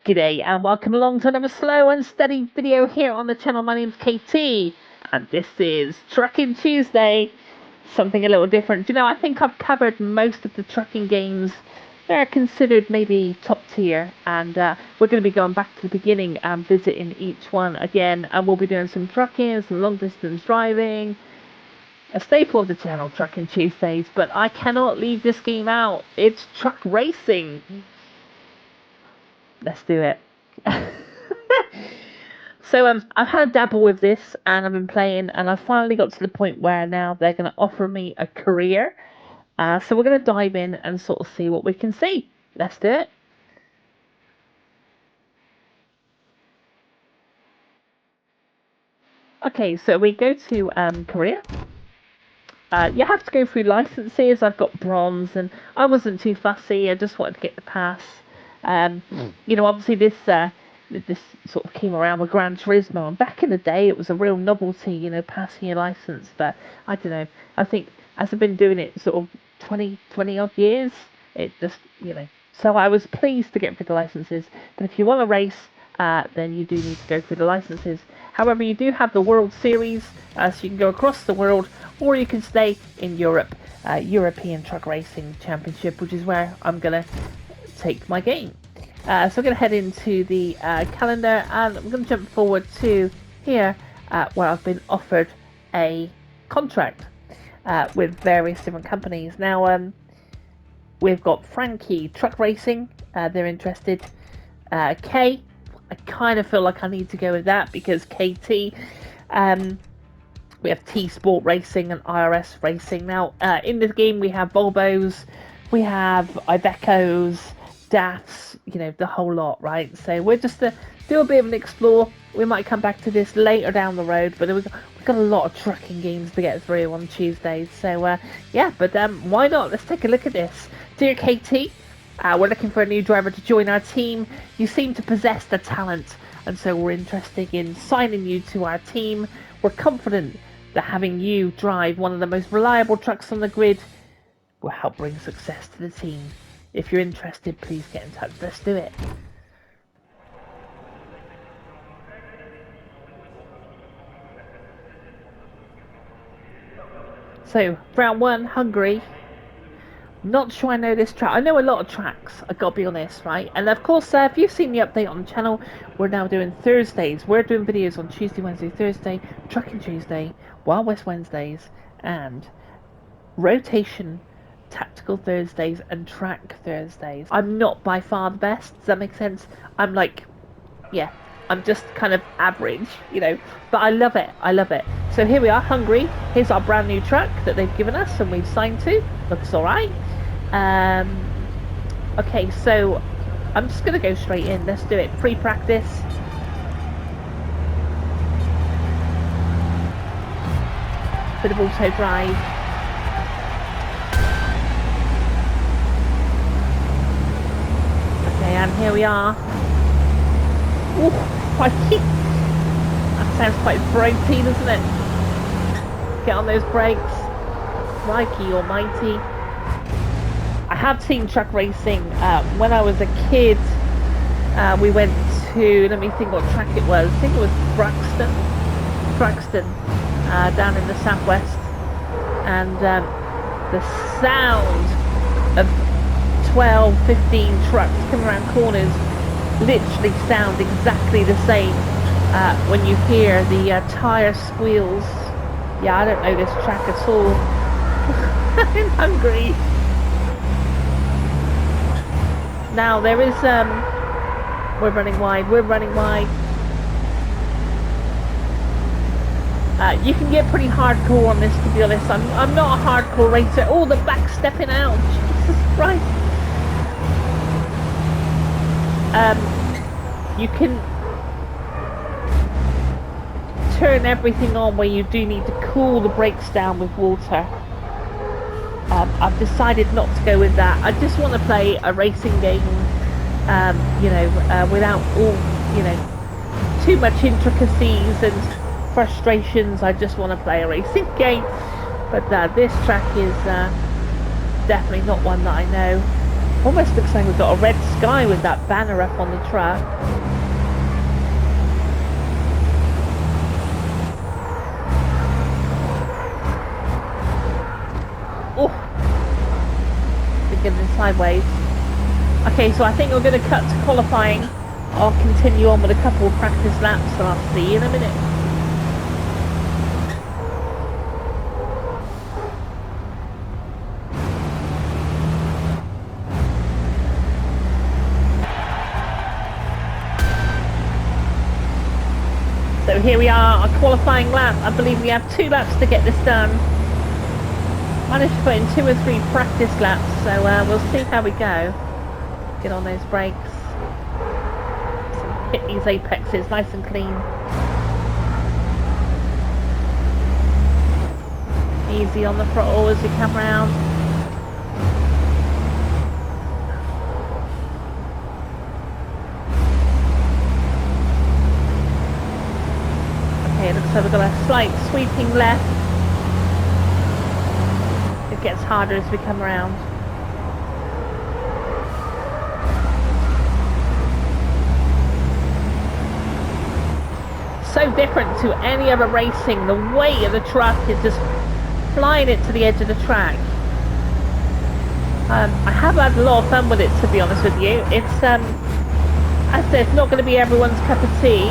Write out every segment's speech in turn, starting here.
G'day and welcome along to another slow and steady video here on the channel. My name's KT and this is Trucking Tuesday. Something a little different. You know, I think I've covered most of the trucking games that are considered maybe top tier, and we're going to be going back to the beginning and visiting each one again, and we'll be doing some trucking, some long distance driving, a staple of the channel, Trucking Tuesdays. But I cannot leave this game out. It's truck racing. Let's do it. So I've had a dabble with this and I've been playing, and I finally got to the point where now they're going to offer me a career. So we're going to dive in and sort of see what we can see. Let's do it. Okay, so we go to career. You have to go through licenses. I've got bronze and I wasn't too fussy. I just wanted to get the pass. You know, obviously this sort of came around with Gran Turismo, and back in the day it was a real novelty, you know, passing your license. But I don't know, I think as I've been doing it sort of 20 odd years, it just, you know, so I was pleased to get through the licenses. But if you want to race, then you do need to go through the licenses. However, you do have the World Series, so you can go across the world, or you can stay in Europe, European Truck Racing Championship, which is where I'm gonna take my game. So I'm going to head into the calendar, and I'm going to jump forward to here where I've been offered a contract with various different companies. Now we've got Frankie Truck Racing, they're interested. K, I kind of feel like I need to go with that because KT. We have T Sport Racing and IRS Racing. Now in this game we have Volvos, we have Ivecos, DAFs, you know, the whole lot, right? So we're just to do a bit of an explore. We might come back to this later down the road, but we've got a lot of trucking games to get through on Tuesdays. So yeah, but why not? Let's take a look at this. Dear KT, we're looking for a new driver to join our team. You seem to possess the talent, and so we're interested in signing you to our team. We're confident that having you drive one of the most reliable trucks on the grid will help bring success to the team. If you're interested, please get in touch. Let's do it. So, round one, Hungary. Not sure I know this track. I know a lot of tracks, I gotta be honest, right? And of course, if you've seen the update on the channel, we're now doing Thursdays. We're doing videos on Tuesday, Wednesday, Thursday, Trucking Tuesday, Wild West Wednesdays, and Rotation Tactical Thursdays and Track Thursdays. I'm not by far the best, does that make sense? I'm like, yeah, I'm just kind of average, you know, but I love it, I love it. So here we are, Hungary. Here's our brand new truck that they've given us and we've signed to. Looks alright. Okay, so I'm just going to go straight in. Let's do it. Free practice. Bit of auto drive. And here we are. Ooh, crikey. That sounds quite ropey, doesn't it? Get on those brakes. Crikey almighty. I have seen truck racing when I was a kid. We went to, let me think what track it was. I think it was Braxton down in the southwest. And the sound of 12, 15 trucks coming around corners literally sound exactly the same when you hear the tyre squeals. Yeah, I don't know this track at all. I'm hungry. Now there is we're running wide. You can get pretty hardcore on this, to be honest. I'm not a hardcore racer. Oh, the back stepping out. Jesus Christ. You can turn everything on where you do need to cool the brakes down with water. I've decided not to go with that. I just want to play a racing game, you know, without all, you know, too much intricacies and frustrations. I just want to play a racing game. But this track is definitely not one that I know. Almost looks like we've got a red sky with that banner up on the track. Oh, we're getting sideways. Okay, so I think we're going to cut to qualifying. I'll continue on with a couple of practice laps, and I'll see you in a minute. So here we are, a qualifying lap. I believe we have 2 laps to get this done. Managed to put in 2 or 3 practice laps, so we'll see how we go. Get on those brakes. Hit these apexes nice and clean. Easy on the throttle as we come round. Okay, it looks like we've got a slight sweeping left. It gets harder as we come around. So different to any other racing. The weight of the truck is just flying it to the edge of the track. I have had a lot of fun with it, to be honest with you. It's I said, it's not going to be everyone's cup of tea,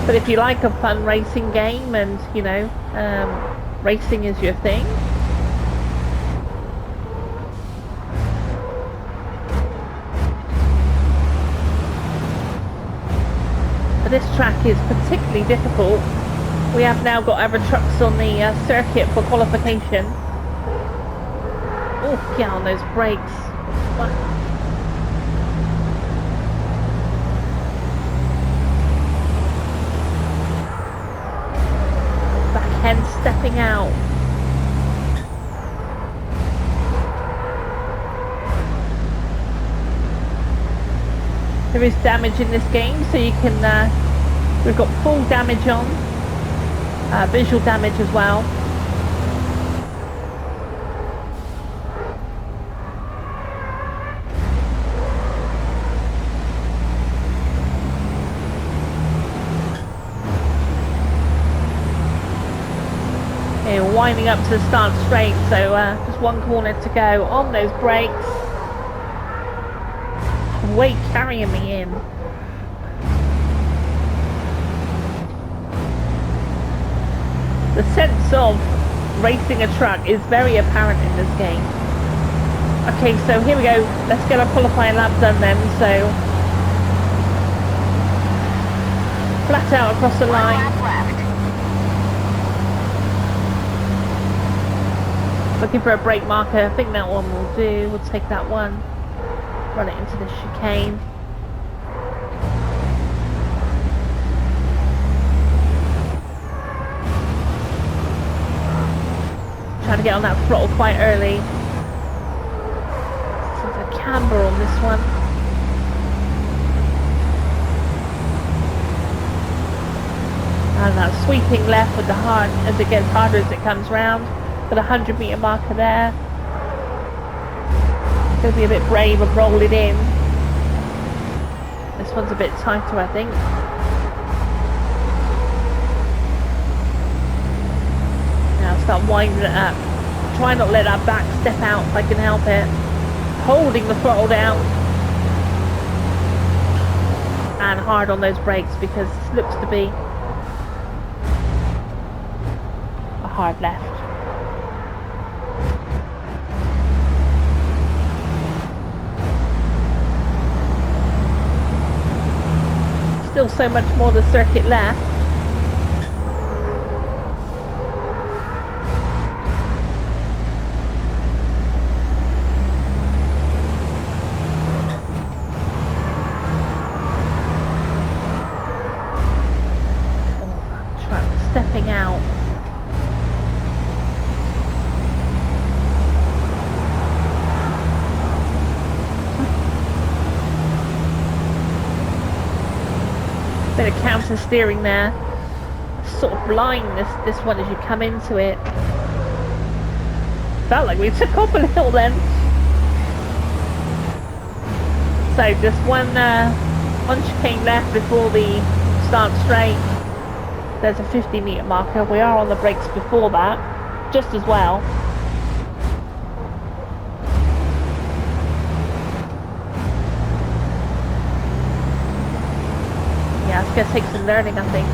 but if you like a fun racing game and you know racing is your thing, but this track is particularly difficult. We have now got other trucks on the circuit for qualification. Oh, get on those brakes. Back end stepping out. There is damage in this game, so you can, we've got full damage on, visual damage as well. Okay, we're winding up to the start straight, so just one corner to go on those brakes. Weight carrying me in. The sense of racing a truck is very apparent in this game. Okay, so here we go. Let's get our qualifying lap done then. So flat out across the line. Looking for a brake marker. I think that one will do. We'll take that one. Run it into the chicane. Trying to get on that throttle quite early. There's a camber on this one. And that sweeping left with the hard as it gets harder as it comes round. Got a 100-metre marker there. Going to be a bit brave and roll it in. This one's a bit tighter, I think. Now start winding it up. Try not to let that back step out if I can help it. Holding the throttle down. And hard on those brakes because this looks to be a hard left. Still so much more of the circuit left. Oh, truck stepping out. Bit of counter steering there, sort of blind this one as you come into it. Felt like we took off a little then. So just one chicane left before the start straight. There's a 50-metre marker. We are on the brakes before that, just as well. Yeah, it's going to take some learning, I think.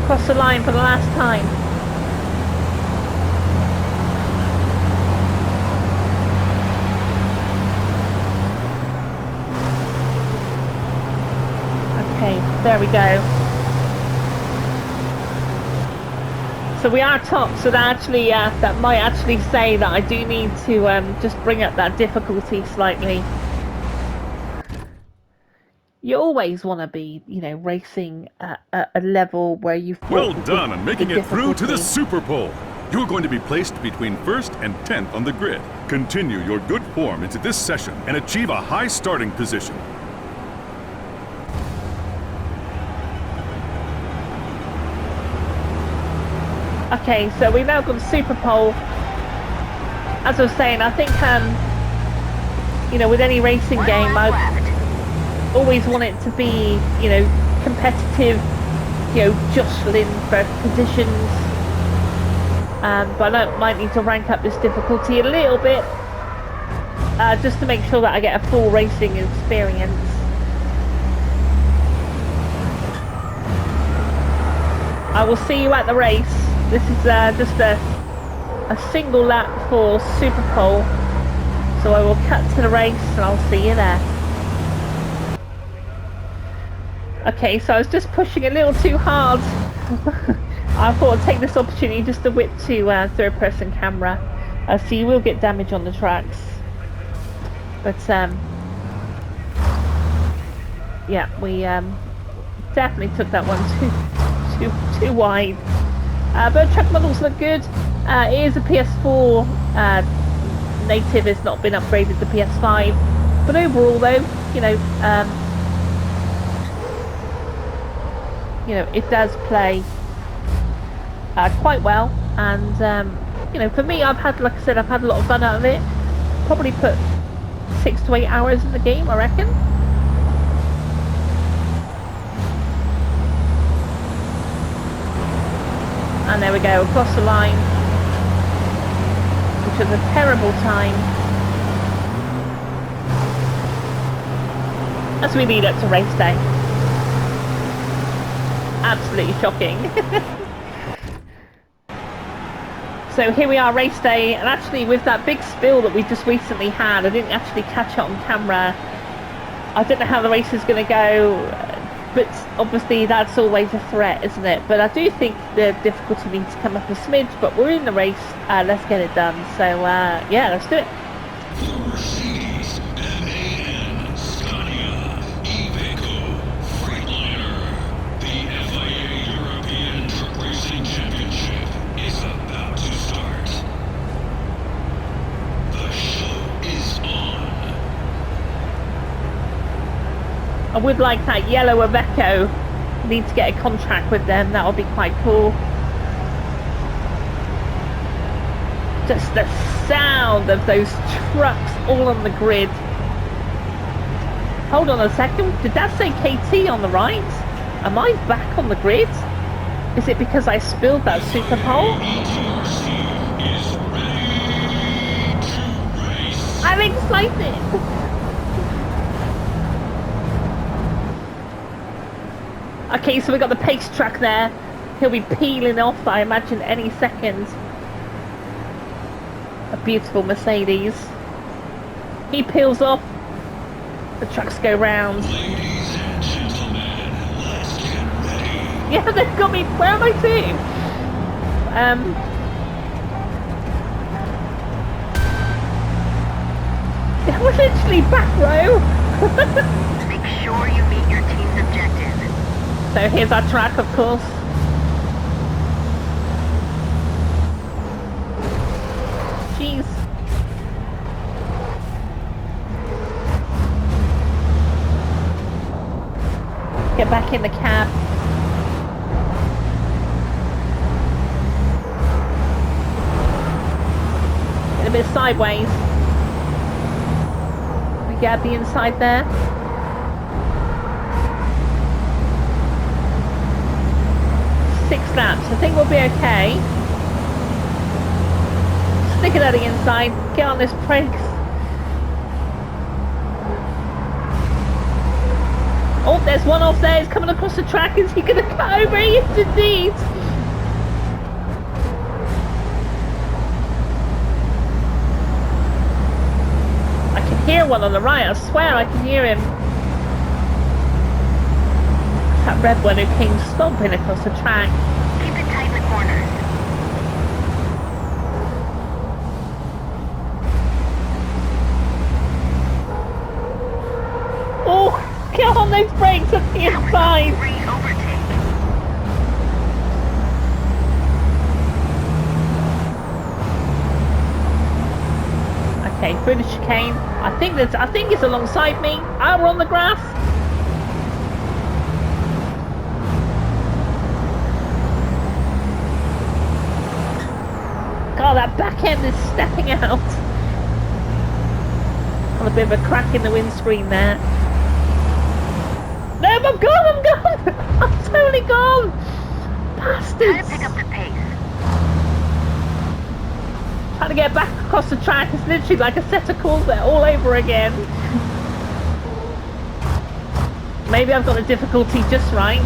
Across the line for the last time. Okay, there we go. So we are top, so that actually that might actually say that I do need to just bring up that difficulty slightly. You always want to be, you know, racing at a level where you've well done on making it through to the Super Pole. You're going to be placed between 1st and 10th on the grid. Continue your good form into this session and achieve a high starting position. Okay, so we've now got Super Pole. As I was saying, I think, you know, with any racing game, I always want it to be, you know, competitive, you know, jostling for positions. But I might need to rank up this difficulty a little bit, just to make sure that I get a full racing experience. I will see you at the race. This is just a single lap for Super Pole, so I will cut to the race and I'll see you there. Okay, so I was just pushing a little too hard. I thought I'd take this opportunity just to whip to third-person camera, so you will get damage on the tracks. But yeah, we definitely took that one too wide. But truck models look good. It is a PS4 native. It's not been upgraded to PS5. But overall, though, you know, it does play quite well. And you know, for me, I've had, like I said, I've had a lot of fun out of it. Probably put 6 to 8 hours in the game, I reckon. And there we go, across the line, which was a terrible time. As we lead up to race day. Absolutely shocking. So here we are, race day, and actually with that big spill that we just recently had, I didn't actually catch it on camera. I don't know how the race is going to go. But obviously that's always a threat, isn't it? But I do think the difficulty needs to come up a smidge, but we're in the race, let's get it done. So yeah, let's do it. The Mercedes, MAN, Scania, Iveco, Freightliner, the FIA European Truck Racing Championship is about to start. The show is on. I would like that yellow Iveco. Need to get a contract with them, that would be quite cool. Just the sound of those trucks all on the grid. Hold on a second, did that say KT on the right? Am I back on the grid? Is it because I spilled that Super Pole? I'm excited! Okay, so we got the pace track there. He'll be peeling off, I imagine, any second. A beautiful Mercedes. He peels off. The trucks go round. Ladies and gentlemen, let's get ready. Yeah, they've got me. Where am I to? We're literally back row. Make sure you meet your team's objective. So here's our track, of course. Jeez. Get back in the cab. Get a bit sideways. to get the inside there. Six laps. I think we'll be okay. Stick it at the inside. Get on this brakes. Oh, there's one off there. He's coming across the track. Is he going to cut over? He is indeed. I can hear one on the right. I swear I can hear him. That red one who came stomping across the track. Keep it tight in the corners. Oh, get on those brakes at the inside. Great overtake. Okay, through the chicane. I think it's alongside me. Ah, we're on the grass. God, that back end is stepping out. Got a bit of a crack in the windscreen there. No, I'm gone, I'm totally gone. Bastards. Gotta pick up the pace. Trying to get back across the track. It's literally like a set of calls there all over again. Maybe I've got the difficulty just right.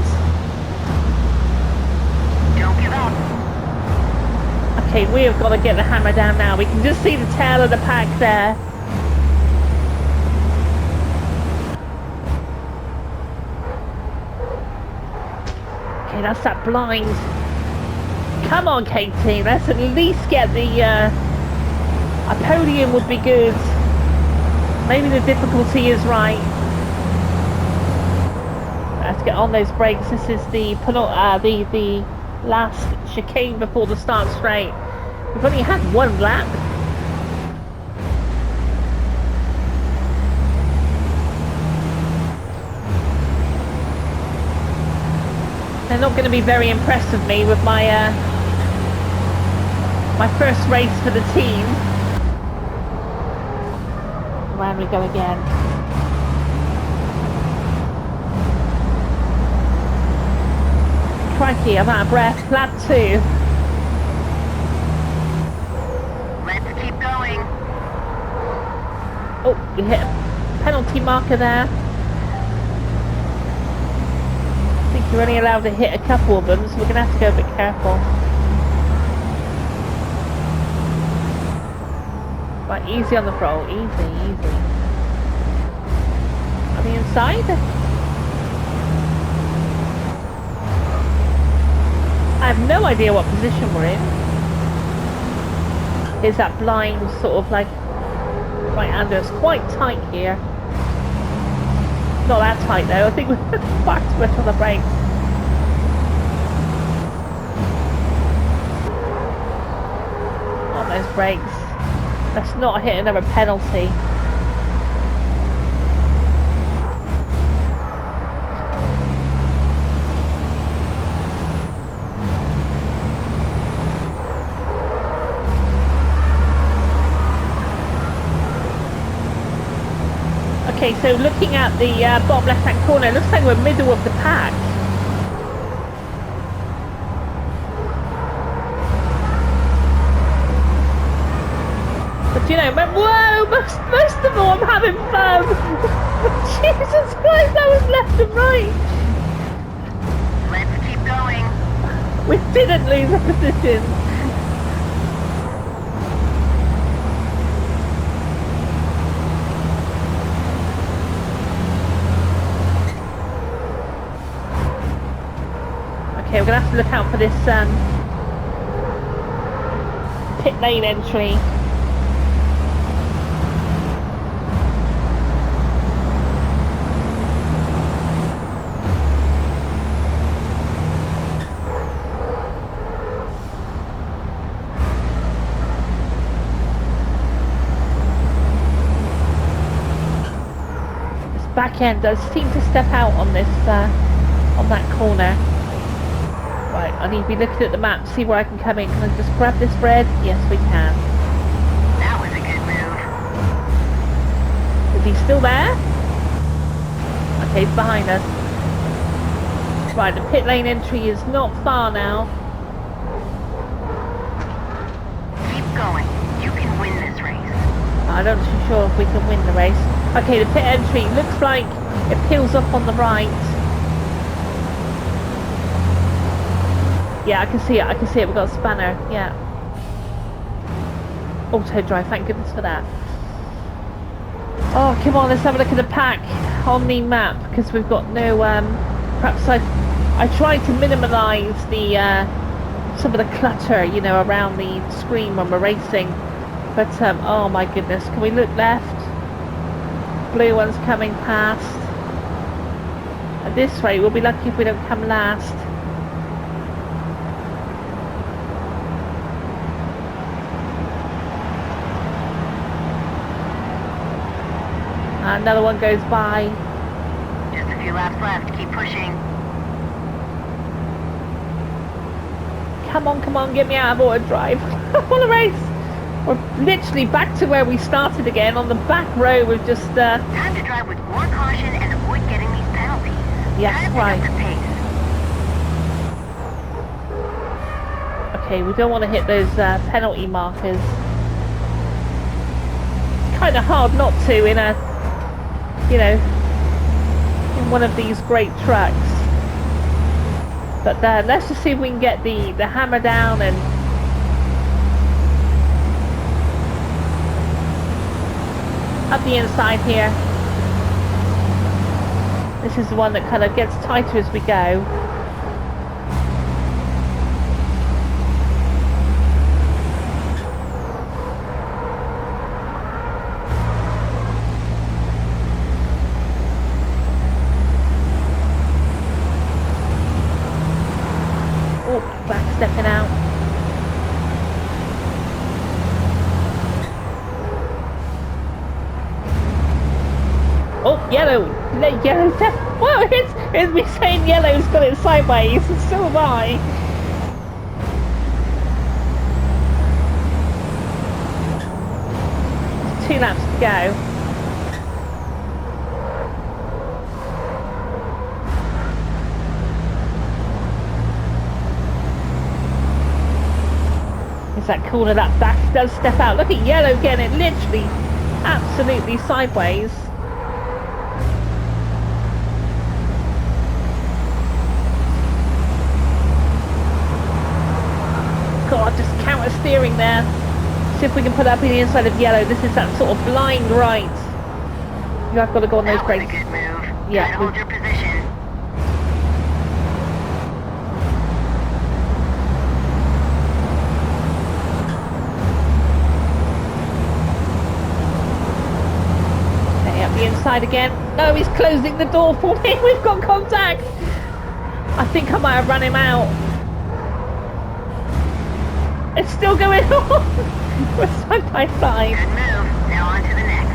Don't give up. Okay, we have got to get the hammer down now. We can just see the tail of the pack there. Okay, that's that blind. Come on, Katie. Let's at least get the... a podium would be good. Maybe the difficulty is right. Let's get on those brakes. This is the last chicane before the start straight. We've only had one lap. They're not going to be very impressed with me with my my first race for the team. Around we go again. Crikey, I'm out of breath. Lap 2. Let's keep going. Oh, we hit a penalty marker there. I think you're only allowed to hit a couple of them, so we're going to have to go a bit careful. Right, easy on the throttle. Easy, easy. On the inside? I have no idea what position we're in. Is that blind sort of like right under us? Quite tight here. Not that tight though. I think we're far too much on the brakes. On those brakes. Let's not hit another penalty. Okay, so looking at the bottom left hand corner, it looks like we're middle of the pack. But you know, whoa, most of all I'm having fun. Jesus Christ, that was left and right. Let's keep going. We didn't lose a position. Okay, we're going to have to look out for this pit lane entry. This back end does seem to step out on this on that corner. Right, I need to be looking at the map, see where I can come in. Can I just grab this red? Yes, we can. That was a good move. Is he he's still there? Okay, he's behind us. Right, the pit lane entry is not far now. Keep going. You can win this race. I'm not too sure if we can win the race. Okay, the pit entry looks like it peels up on the right. Yeah, I can see it. I can see it. We've got a spanner. Yeah. Auto drive. Thank goodness for that. Oh, come on. Let's have a look at the pack on the map because we've got no. Perhaps I tried to minimalise the some of the clutter, you know, around the screen when we're racing. But oh my goodness, can we look left? Blue one's coming past. At this rate, we'll be lucky if we don't come last. Another one goes by. Just a few laps left. Keep pushing. Come on, get me out of auto drive. I want to race. We're literally back to where we started again on the back row. We've just Time to drive with more caution and avoid getting these penalties. Yes, Try to pick right. up the pace. okay. We don't want to hit those penalty markers. It's kind of hard not to in a, you know, in one of these great trucks. But let's just see if we can get the hammer down and up the inside here. This is the one that kind of gets tighter as we go. Oh, back stepping out. Oh, yellow step. Well, it's me saying yellow's got it sideways, and so have I. 2 laps to go. Is that corner, that back does step out. Look at yellow getting it literally absolutely sideways. God, just counter steering there. See if we can put up in the inside of yellow. This is that sort of blind right. You have got to go on those That was a brakes. good move. Yeah, Try to hold your position. Okay, up the inside again. No, he's closing the door for me. We've got contact. I think I might have run him out. It's still going on. We're side by side. Good move. Now on to the next.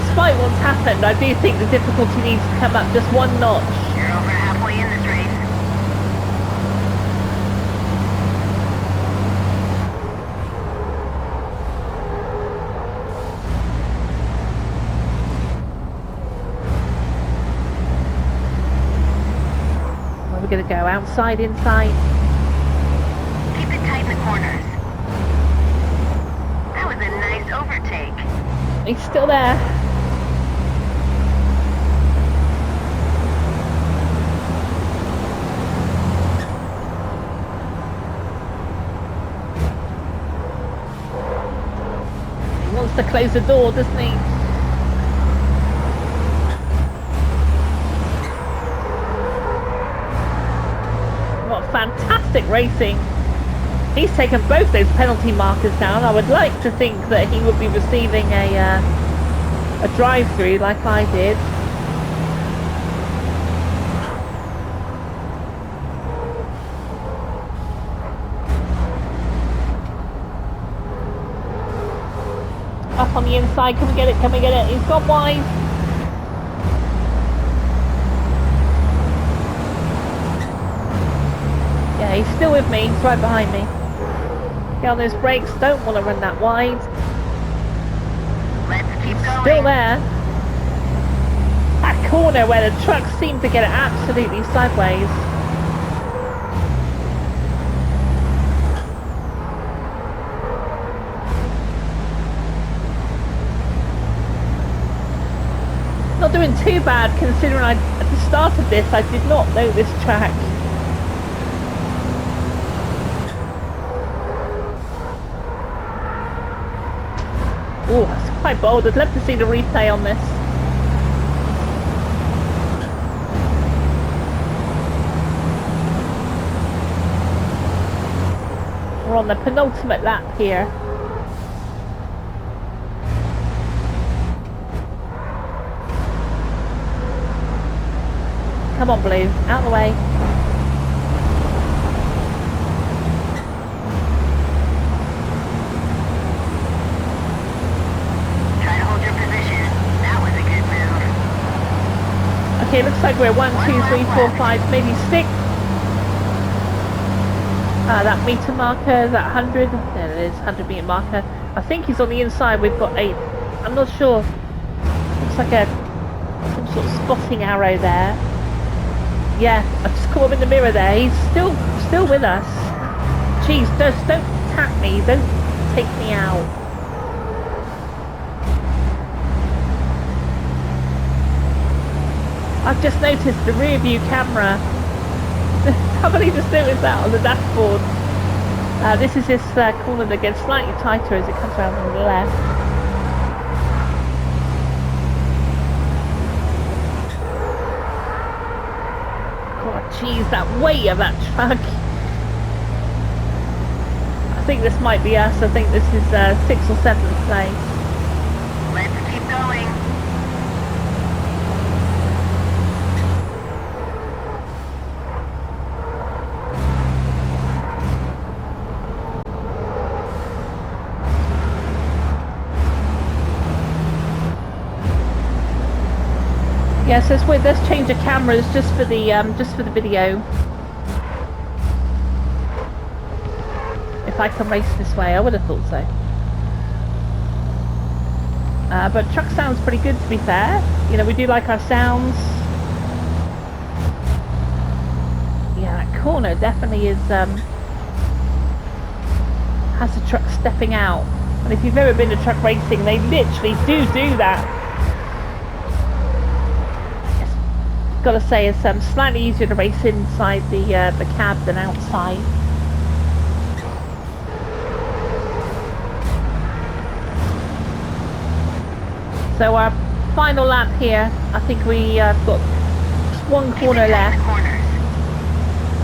Despite what's happened, I do think the difficulty needs to come up just 1 notch. You're over halfway in this race. Where are we going to go? Outside, inside? Keep it tight in the corners. That was a nice overtake. He's still there. He wants to close the door, doesn't he? What fantastic racing. He's taken both those penalty markers down. I would like to think that he would be receiving a drive-through like I did. Up on the inside, can we get it? Can we get it? He's gone wide. Yeah, Okay, still with me. It's right behind me. Get on those brakes. Don't want to run that wide. Let's keep going. Still there. That corner where the trucks seem to get it absolutely sideways. Not doing too bad considering at the start of this I did not know this track. Oh, that's quite bold. I'd love to see the replay on this. We're on the penultimate lap here. Come on, Blue, out of the way. Try to hold your position. That was a good move. Okay, looks like we're 1, 2, 3, 4, 5, maybe 6. That meter marker, that 100, there it is, 100 meter marker. I think he's on the inside, we've got 8. I'm not sure. Looks like some sort of spotting arrow there. Yeah, I just caught him in the mirror there. He's still with us. Jeez, just don't tap me. Don't take me out. I've just noticed the rear view camera. Somebody just noticed that on the dashboard. This is this corner that gets slightly tighter as it comes around on the left. Jeez, that weight of that truck. I think this might be us. I think this is 6th or 7th place. Let's keep going. Yes, let's change the cameras just for the video. If I can race this way, I would have thought so. But truck sounds pretty good, to be fair. You know, we do like our sounds. Yeah, that corner definitely is has the truck stepping out. And if you've ever been to truck racing, they literally do that. Gotta say, it's slightly easier to race inside the cab than outside. So our final lap here, I think we got just one corner left.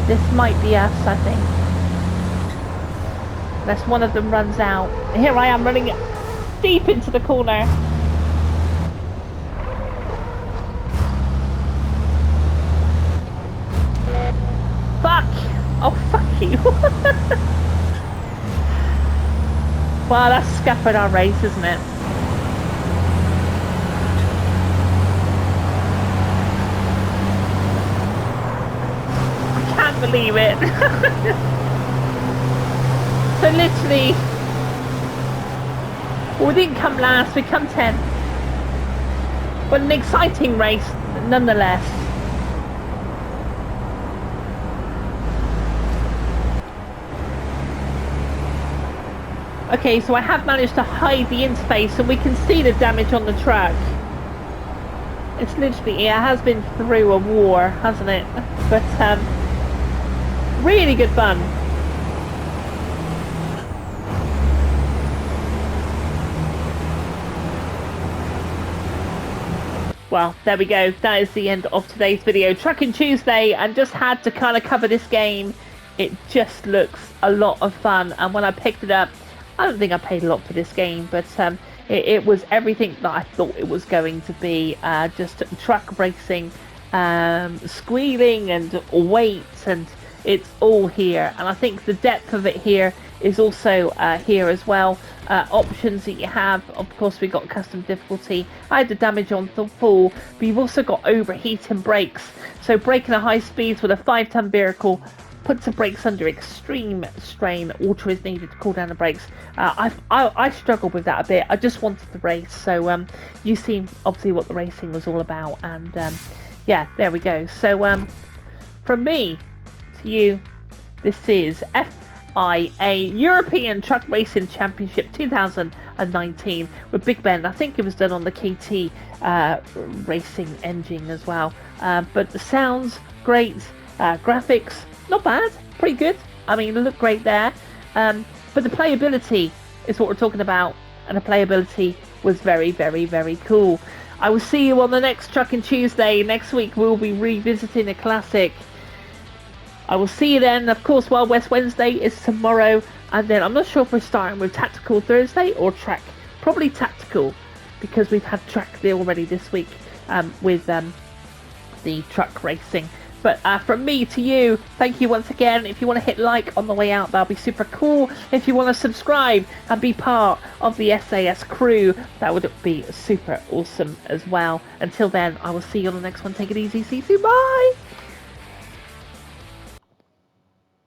This might be us, I think. Unless one of them runs out. Here I am running deep into the corner. Fuck! Oh, fuck you! Well, that's scuppered our race, isn't it? I can't believe it! So literally... Well, we didn't come last, we come 10th. But an exciting race, nonetheless. Okay, so I have managed to hide the interface and we can see the damage on the track. It's literally, it has been through a war, hasn't it? But, really good fun. Well, there we go. That is the end of today's video. Trucking Tuesday, and just had to kind of cover this game. It just looks a lot of fun, and when I picked it up, I don't think I paid a lot for this game, but it was everything that I thought it was going to be. Just truck racing, squealing and weight, and it's all here. And I think the depth of it here is also here as well. Options that you have, of course, we got custom difficulty. I had the damage on the full, but you've also got overheating brakes. So braking at high speeds with a 5-ton vehicle puts the brakes under extreme strain. Water is needed to cool down the brakes. I struggled with that a bit. I just wanted the race, so you seen obviously what the racing was all about, and yeah, there we go. So from me to you, this is FIA European Truck Racing Championship 2019 with Bigben. I think it was done on the KT racing engine as well, but the sounds great, graphics not bad, pretty good. I mean, it looked great there, but the playability is what we're talking about, and the playability was very, very, very cool. I will see you on the next Trucking Tuesday. Next week we'll be revisiting a classic. I will see you then. Of course, Wild West Wednesday is tomorrow, and then I'm not sure if we're starting with Tactical Thursday or Track. Probably Tactical, because we've had Track there already this week with the truck racing. But from me to you, thank you once again. If you want to hit like on the way out, that'll be super cool. If you want to subscribe and be part of the SAS crew, that would be super awesome as well. Until then, I will see you on the next one. Take it easy. See you soon. Bye.